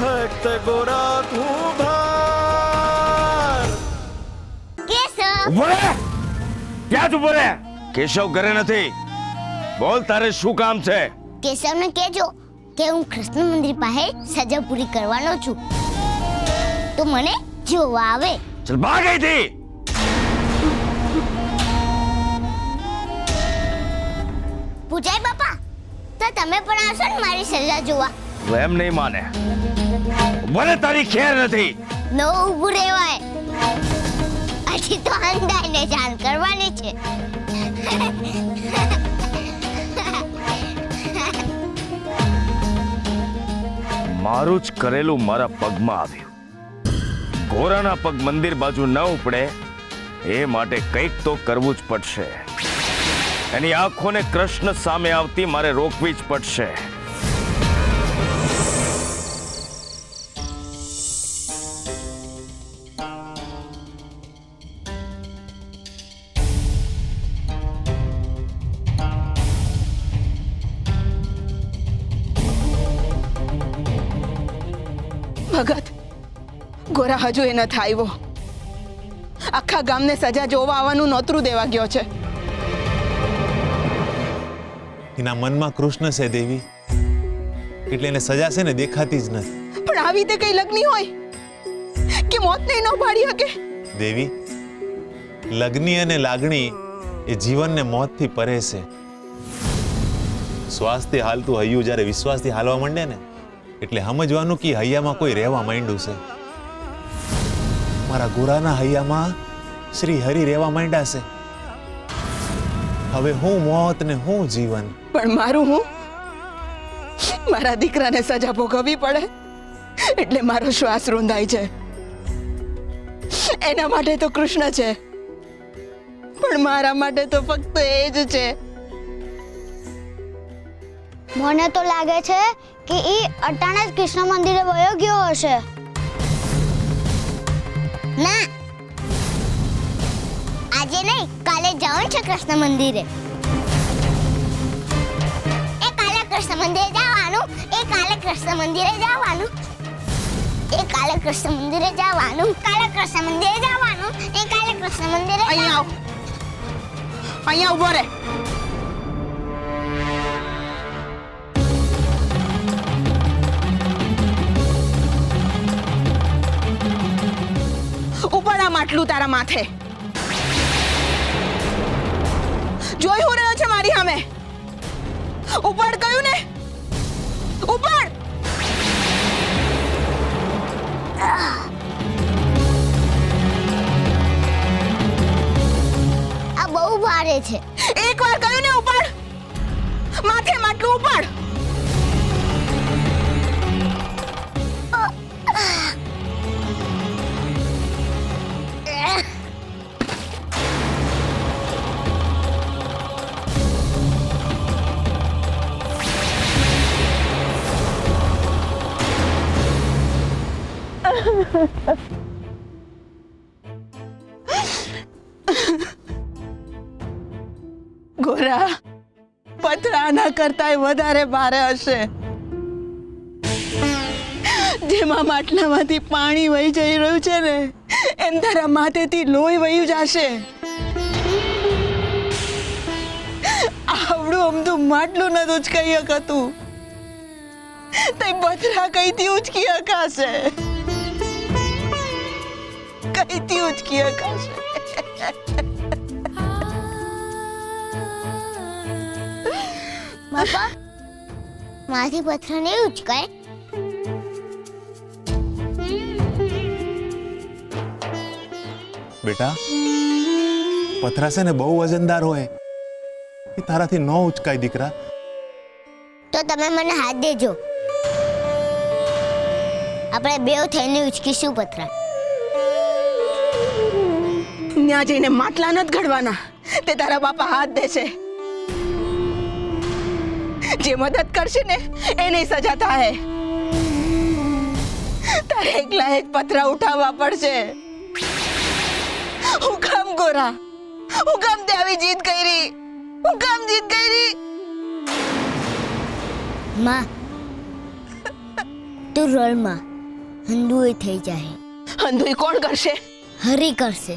ભક્ત ગોરા તું ભાર. કેશવ ઉભો રે! ક્યાં જ ઉભો રે? કેશવ ઘરે નથી. બોલ, તારે શું કામ છે? કેશવને કહેજો કે હું કૃષ્ણ મંદિર પાસે સજા પૂરી કરવાનો છું, તો મને જોવા આવે. ચલ ભાગ અહીંથી. પૂજાઈ બાપા, તો તમે પણ આવશો ને મારી સજા જોવા? તું એમ નહીં માને. મને તારી ખેર નથી. નો ઊભું રહેવાય, હજી તો અંધાઈને જાણ કરવાની છે. મારું જ કરેલું મારા પગમાં આવ્યું. ઘોરાના પગ મંદિર બાજુ ન ઉપડે એ માટે કંઈક તો કરવું જ પડશે. એની આંખોને કૃષ્ણ સામે આવતી મારે રોકવી જ પડશે. ભગત, ગોરા હજુ એ નથી આવ્યો. આખા ગામને સજા જોવા આવવાનું નોતરું દેવા ગયો છે. એના મનમાં કૃષ્ણ છે દેવી, એટલે એને સજા છે ને દેખાતી જ નથી. પણ આવી રીતે કઈ લગ્ન હોય કે મોતને ન પાડી શકે? દેવી, લગ્ની અને લાગણી એ જીવનને મોતથી પરે છે. શ્વાસથી હાલતું હૈયું જ્યારે વિશ્વાસથી હાલવા માંડે ને, એટલે સમજવાનું કે હૈયામાં કોઈ રહેવા માંડ્યું છે. મારા ગોરાના હૈયામાં શ્રી હરિ રહેવા માંડ્યા છે. હવે હું મોત ને હું જીવન. પણ મારું હું, મારા દીકરાને સજા ભોગવવી પડે એટલે મારો શ્વાસ રૂંધાય છે. એના માટે તો કૃષ્ણ છે, પણ મારા માટે તો ફક્ત એ જ છે. મને તો લાગે છે કે એ અટાણે જ કૃષ્ણ મંદિરે વયો ગયો હશે. ના, આજે નહીં, કાલે જવાનું છે કૃષ્ણ મંદિરે. કાલે કૃષ્ણ મંદિરે જવાનું. કાલે કૃષ્ણ મંદિરે જવાનું. કાલે કૃષ્ણ મંદિરે જવાનું. કાલે કૃષ્ણ મંદિરે જવાનું. કાલે કૃષ્ણ મંદિરે. અહીંયા આવ, અહીંયા ઉભો રહે. ઉપાડ આ માટલું તારા માથે. જોઈ હું રહ્યો છે મારી સામે? ઉપાડ કહ્યું ને, ઉપાડ. આ બહુ ભારે છે. એકવાર કહ્યું ને ઉપાડ. માથે માટલું ઉપાડ. ગોરા, પથરાના કરતા વધારે ભારે હશે. જેમાં માટલામાંથી પાણી વહી જઈ રહ્યું છે ને, એમ તારા માથેથી લોહી વહ્યું જશે. આવડું અમથું માટલું નથી ઉચકાઈ શકતું, તે પથરા કઈથી ઉચકી શકાશે? કઈથી ઉચકી શકાશે? બાપા, માથી પથ્થર નહીં ઉચકાય. બેટા, પથરા છે ને બહુ વજનદાર હોય, એ તારાથી ન ઉચકાય દીકરા. તો તમે મને હાથ દેજો, આપણે બેવ થઈને ઉચકીશું પથરા. ત્યાં જઈને માટલા નથી ઘડવાના, તે તારા બાપા હાથ દેશે. જે મદદ કરશે ને એને સજા થાય. તારે એકલા એક પથરા ઉઠાવવા પડશે. હું કામ ગોરા, હું કામ તે આવી જીત કરી? હું કામ જીત કરી? માં, તું રોલ માં. હંધુય થઈ જાય. અંધુય કોણ કરશે? હરી કરશે.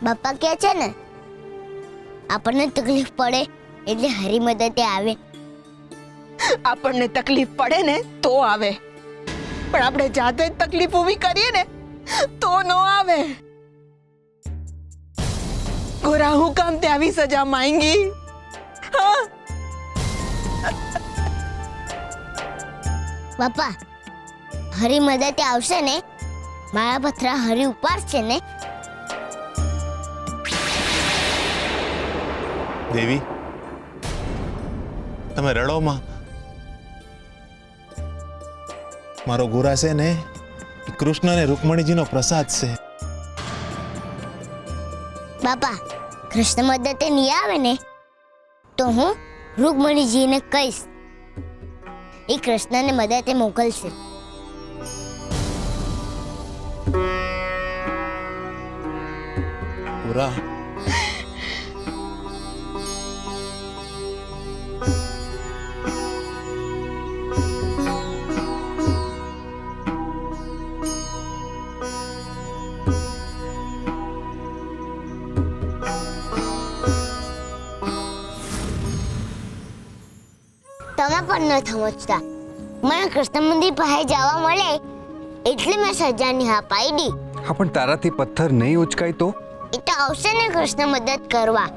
બાપા કહે છે ને, આપણને તકલીફ પડે એટલે હરી મદદે આવે. આપણને તકલીફ પડે ને તો આવે, પણ આપણે જાતે જ તકલીફ ઊભી કરીએ ને તો ન આવે. ગોરા, હું કામ તે આવી સજા માંગી? હા, બાપા હરી મદદે આવશે ને, મારા પથરા હરી ઉપાડશે ને. દેવી, તમે રડોમાં. મારો ગોરા છે ને એ કૃષ્ણ અને રૂકમણીજીનો પ્રસાદ છે. બાપા કૃષ્ણ મદદે નહીં આવે ને તો હું રૂકમણીજીને કહીશ, એ કૃષ્ણને મદદે મોકલશે. ગોરા, તમે પણ ન સમજતા. મને કૃષ્ણ મંદિર પાસે જવા મળે એટલે મેં સજાની હા પાડી. હા, પણ તારાથી પથ્થર નહીં ઉચકાય તો? એ તો આવશે ને કૃષ્ણ મદદ કરવા.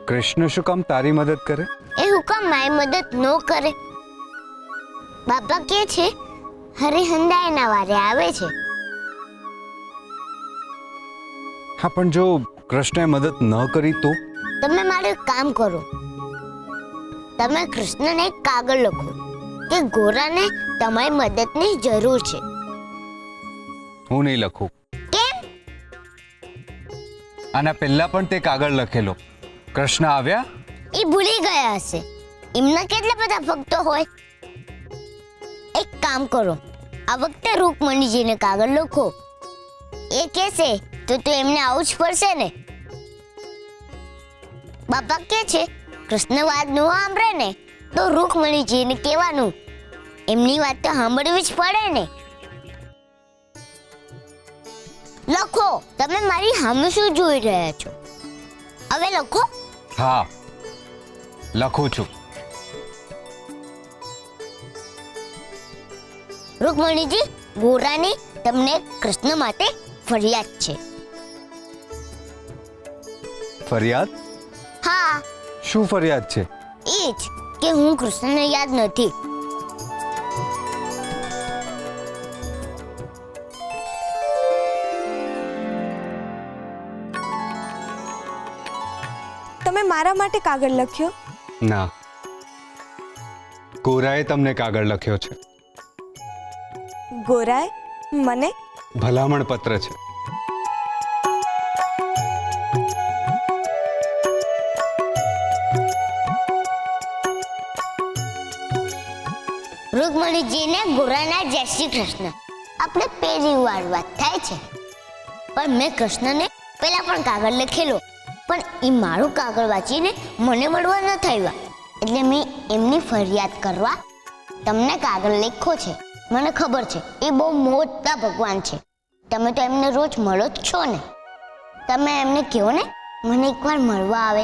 કૃષ્ણ શું કામ તારી મદદ કરે? એ હુકમ મારી મદદ ન કરે. બાપા કે છે હરિહંદાયના વારે આવે છે. હા, પણ જો કૃષ્ણએ મદદ ન કરી તો? તમે મારું કામ કરો, તમે કૃષ્ણને એક કાગળ લખો કે ગોરાને તમારી મદદની જરૂર છે. હું નહીં લખું. કેમ? આના પહેલા પણ તે કાગળ લખેલો. કૃષ્ણ આવ્યા? એ ભૂલી ગયા હશે. એમના કેટલા બધા ભક્તો હોય. એક કામ કરો, આ વખતે રૂકમણીજીને કાગળ લખો. એ કહેશે તો એમને આવું જ પડશે ને. બાપા કે છે કૃષ્ણ વાત ન સાંભળે ને તો રૂકમણીજીને કહેવાનું, એમની વાત તો સાંભળવી જ પડે ને. લખો. તમે મારી સામે શું જોઈ રહ્યા છો? હવે લખો. હા, લખું છું. રૂકમણીજી, ગોરાની તમને કૃષ્ણ માટે ફરિયાદ છે. ફરિયાદ? હા, શું ફરિયાદ છે? એ જ કે હું કૃષ્ણને યાદ નથી. તમે મારા માટે કાગળ લખ્યો? ના, ગોરાએ તમને કાગળ લખ્યો છે. ગોરાએ મને? ભલામણ પત્ર છે. રૂકમણીજીને ગોરાના જય શ્રી કૃષ્ણ. આપણે પહેલી વાર વાત થાય છે, પણ મેં કૃષ્ણને પહેલા પણ કાગળ લખેલો, પણ એ મારું કાગળ વાંચીને મને મળવા ન થયા, એટલે મેં એમની ફરિયાદ કરવા તમને કાગળ લખ્યો છે. મને ખબર છે એ બહુ મોટા ભગવાન છે. તમે તો એમને રોજ મળો જ છો ને. તમે એમને કહો ને મને એકવાર મળવા આવે.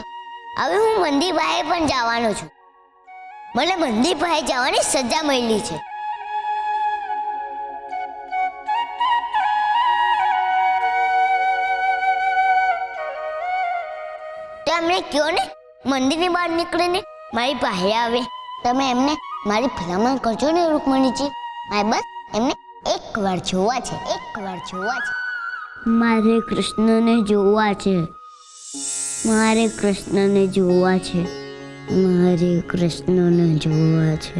હવે હું મંદિર પાસે પણ જવાનો છું. મને મંદિર પાસે જવાની સજા મળી છે. તો એમને કહો ને મંદિરની બહાર નીકળીને મારી પાસે આવે. તમે એમને મારી ભલામણ કરજો ને રૂકમણીજી. મારે બસ એમને એકવાર જોવા છે, એકવાર જોવા છે. મારે કૃષ્ણને જોવા છે. મારે કૃષ્ણને જોવા છે. મારે કૃષ્ણને જોવા છે.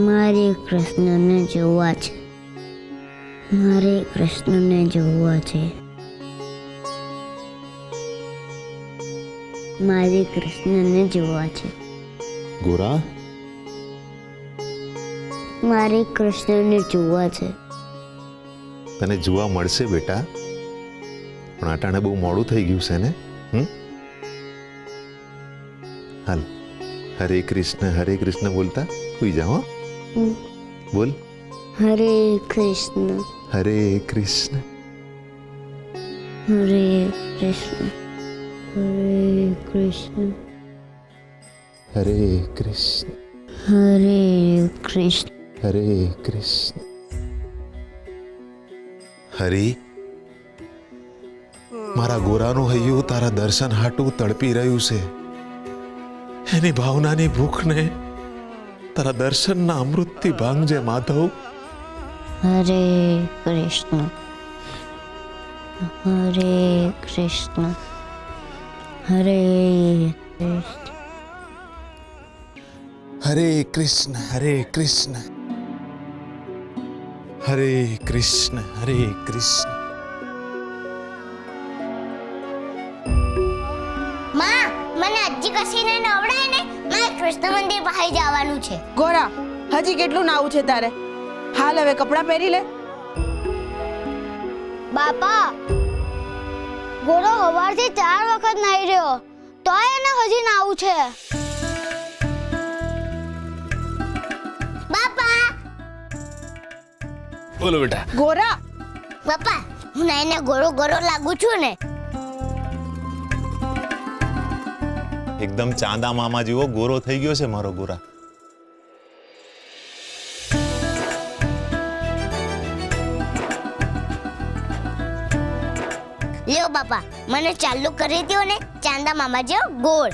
મારે કૃષ્ણને જોવા છે. મારે કૃષ્ણને જોવા છે. મારે કૃષ્ણને જોવા છે. ગોરા મારે કૃષ્ણને જોવા છે. તને જોવા મળશે બેટા, પણ અટાણે બહુ મોડું થઈ ગયું છે ને. હાલ, હરે કૃષ્ણ બોલતા સુઈ જાઓ. બોલ, હરે કૃષ્ણ હરે કૃષ્ણ. હરે કૃષ્ણ હરે કૃષ્ણ હરે કૃષ્ણ હરે કૃષ્ણ. હરે કૃષ્ણ. હરી, મારા ગોરાનું હૈયું તારા દર્શન હાટું તડપી રહ્યું છે. એની ભાવનાની ભૂખને તારા દર્શનના અમૃતથી ભાંગજે માધવ. હરે કૃષ્ણ હરે કૃષ્ણ હરે કૃષ્ણ. હરે કૃષ્ણ હરે કૃષ્ણ હરે કૃષ્ણ હરે કૃષ્ણ. માં, મને હજી કશીને નવડાય ને, મારે કૃષ્ણ મંદિર પાસે જવાનું છે. ગોરા, હજી કેટલું નાવું છે તારે? હાલ હવે કપડાં પહેરી લે. બાપા, ગોરો સવારથી 4 વખત નાઈ રહ્યો, તોય એને હજી નાવું છે. બાપા, બોલો બેટા. ગોરા, બાપા, હું નાઈને ગોરો ગોરો લાગુ છું ને? એકદમ ચાંદા મામા જેવો ગોરો થઈ ગયો છે મારો ગોરા. લ્યો બાપા, મને ચાલુ કરી દ્યો ને ચાંદા મામા જેવો ગોળ.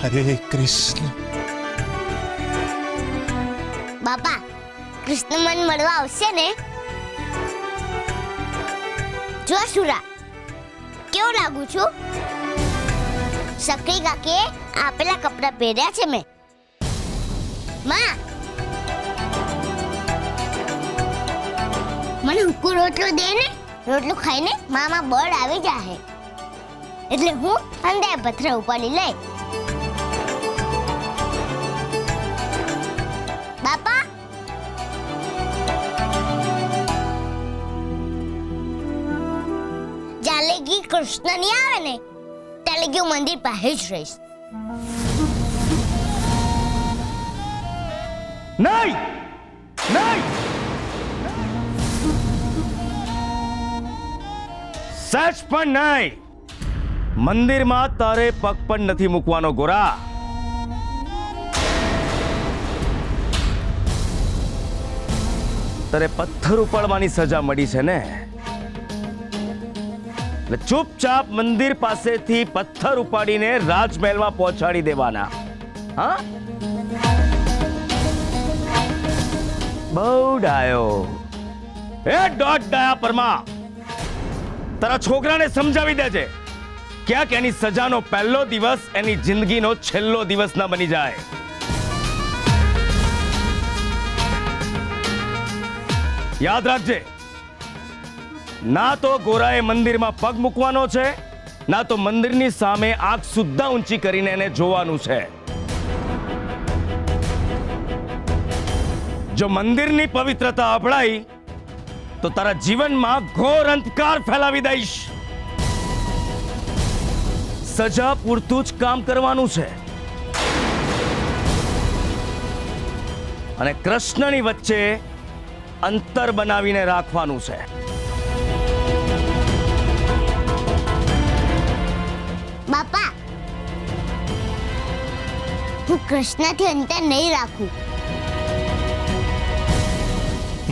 હરે કૃષ્ણ. બાપા, કૃષ્ણ મન મળવા આવશે ને? જો સુરા, કેવું લાગુ છું? સકરી કાકીએ આપેલા કપડાં પહેર્યા છે મેં. માં, મને હુક્કો રોટલો દે ને. રોટલો ખાઈને મામા બળ આવી જાહે, એટલે હું અંદર પથરા ઉપાડી લઈ. બાપા, જ્યાં લગી કૃષ્ણ નહીં આવે ને, ત્યાં લગી હું મંદિર પાસે જ રહીશ. નહીં, નહીં, સચ પણ નહીં. મંદિરમાં તારે પગ પણ નથી મૂકવાનો ગોરા. તારે પથ્થર ઉપાડવાની સજા મળી છે ને, એટલે ચૂપચાપ મંદિર પાસેથી પથ્થર ઉપાડીને રાજમહેલમાં પહોંચાડી દેવાના. હા, બહુ ડાયો. એ દોઢ ડાયા પરમાં તારા છોકરાને સમજાવી દેજે, ક્યાંક એની સજાનો પહેલો દિવસ એની જિંદગીનો છેલ્લો દિવસ ના બની જાય. યાદ રાખજે, ના તો ગોરાએ મંદિરમાં પગ મૂકવાનો છે, ના તો મંદિરની સામે આંખ સુદ્ધા ઊંચી કરીને એને જોવાનું છે. જો મંદિરની પવિત્રતા અભડાઈ તો તારા જીવનમાં ઘોર અંધકાર ફેલાવી દઈશ. સજા પૂરતું જ કામ કરવાનું છે, અને કૃષ્ણની વચ્ચે અંતર બનાવીને રાખવાનું છે. બાપા, હું કૃષ્ણથી અંતર નહીં રાખું.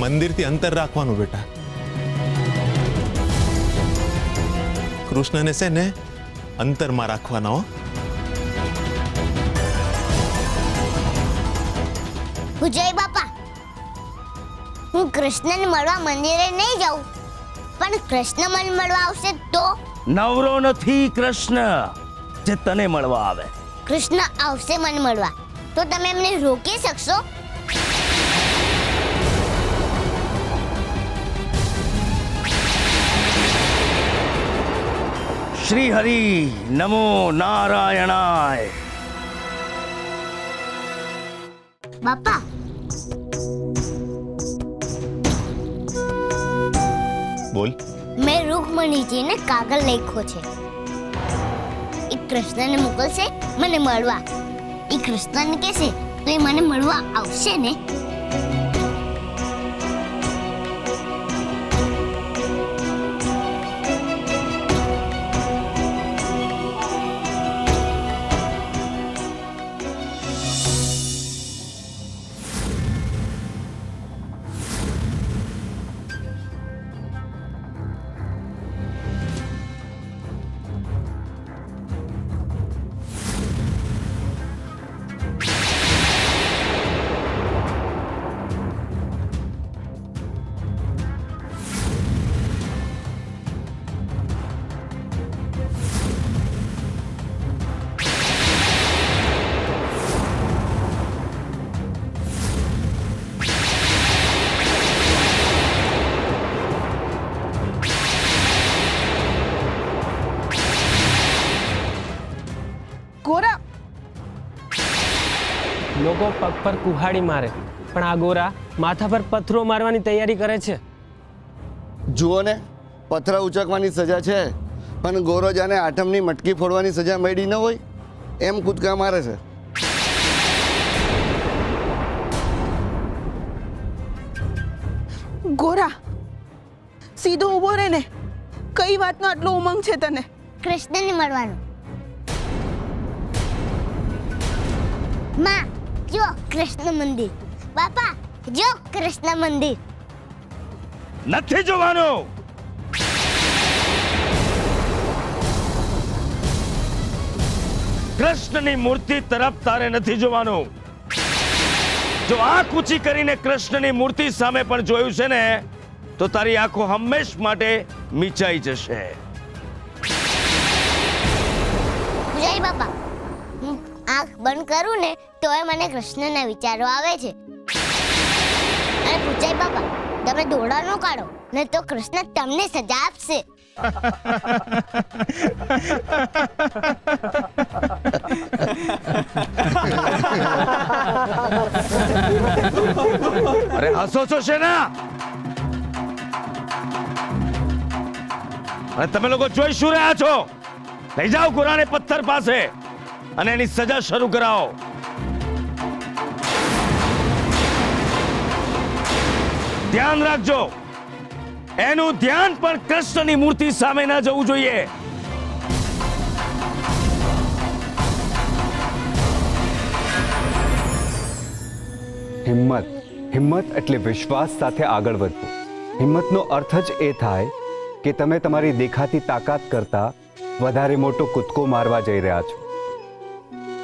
મંદિરથી અંતર રાખવાનું બેટા. કૃષ્ણને છે ને અંતરમાં રાખવાના. હો, જય બાપા, હું કૃષ્ણને મળવા મંદિરે નહીં જાઉં, પણ કૃષ્ણ મને મળવા આવશે તો? નવરો નથી કૃષ્ણ જે તને મળવા આવે. કૃષ્ણ આવશે મને મળવા તો તમે એમને રોકી શકશો? શ્રી હરિ નમો નારાયણાય. બાપા, બોલ. મેં રૂકમણીજીને કાગળ લખ્યો છે. એ કૃષ્ણને મોકલશે મને મળવા. એ કૃષ્ણને કહેશે તો એ મને મળવા આવશે ને? ગોરા, લોકો પગ પર કુહાડી મારે પણ આ ગોરા માથા પર પથ્થરો મારવાની તૈયારી કરે છે. જુઓ ને, પથરા ઉચકવાની સજા છે, પણ ગોરો જાને આઠમની મટકી ફોડવાની સજા મળી ન હોય એમ કૂદકા મારે છે. ગોરા, સીધો ઊભો રહે ને. કઈ વાતનો આટલો ઉમંગ છે તને? કૃષ્ણને મળવાનું. માં, જો કૃષ્ણ મંદિર. બાપા, જો કૃષ્ણ મંદિર. નથી જોવાનું. કૃષ્ણની મૂર્તિ તરફ તારે નથી જોવાનું. જો આંખ ઊંચી કરીને કૃષ્ણની મૂર્તિ સામે પણ જોયું છે ને તો તારી આંખો હંમેશ માટે મીચાઈ જશે. પૂજારી બાપા, હું આંખ બંધ કરું ને તોય મને કૃષ્ણના વિચારો આવે છે. અને પૂજારી બાપા, તમે દોડા ન કાઢો ને તો કૃષ્ણ તમને સજા આપશે. અરે હસો છો શેના? અને તમે લોકો જોઈ શું રહ્યા છો? લઈ જાઓ ગોરાને પથ્થર પાસે અને એની સજા શરૂ કરાવો. ધ્યાન રાખજો, એનું ધ્યાન પણ કૃષ્ણની મૂર્તિ સામે ના જવું જોઈએ. હિંમત. હિંમત એટલે વિશ્વાસ સાથે આગળ વધવું. હિંમતનો અર્થ જ એ થાય કે તમે તમારી દેખાતી તાકાત કરતા વધારે મોટો કૂદકો મારવા જઈ રહ્યા છો,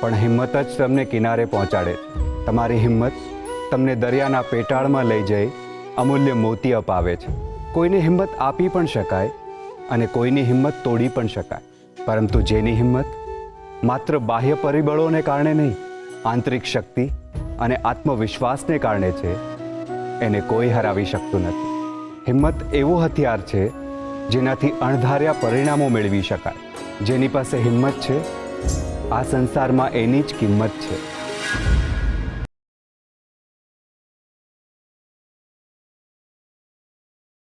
પણ હિંમત જ તમને કિનારે પહોંચાડે છે. તમારી હિંમત તમને દરિયાના પેટાળમાં લઈ જઈ અમૂલ્ય મોતી અપાવે છે. કોઈને હિંમત આપી પણ શકાય અને કોઈની હિંમત તોડી પણ શકાય, પરંતુ જેની હિંમત માત્ર બાહ્ય પરિબળોને કારણે નહીં, આંતરિક શક્તિ અને આત્મવિશ્વાસને કારણે છે, એને કોઈ હરાવી શકતું નથી. હિંમત એવું હથિયાર છે જેનાથી અણધાર્યા પરિણામો મેળવી શકાય. જેની પાસે હિંમત છે, આ સંસારમાં એની જ કિંમત છે.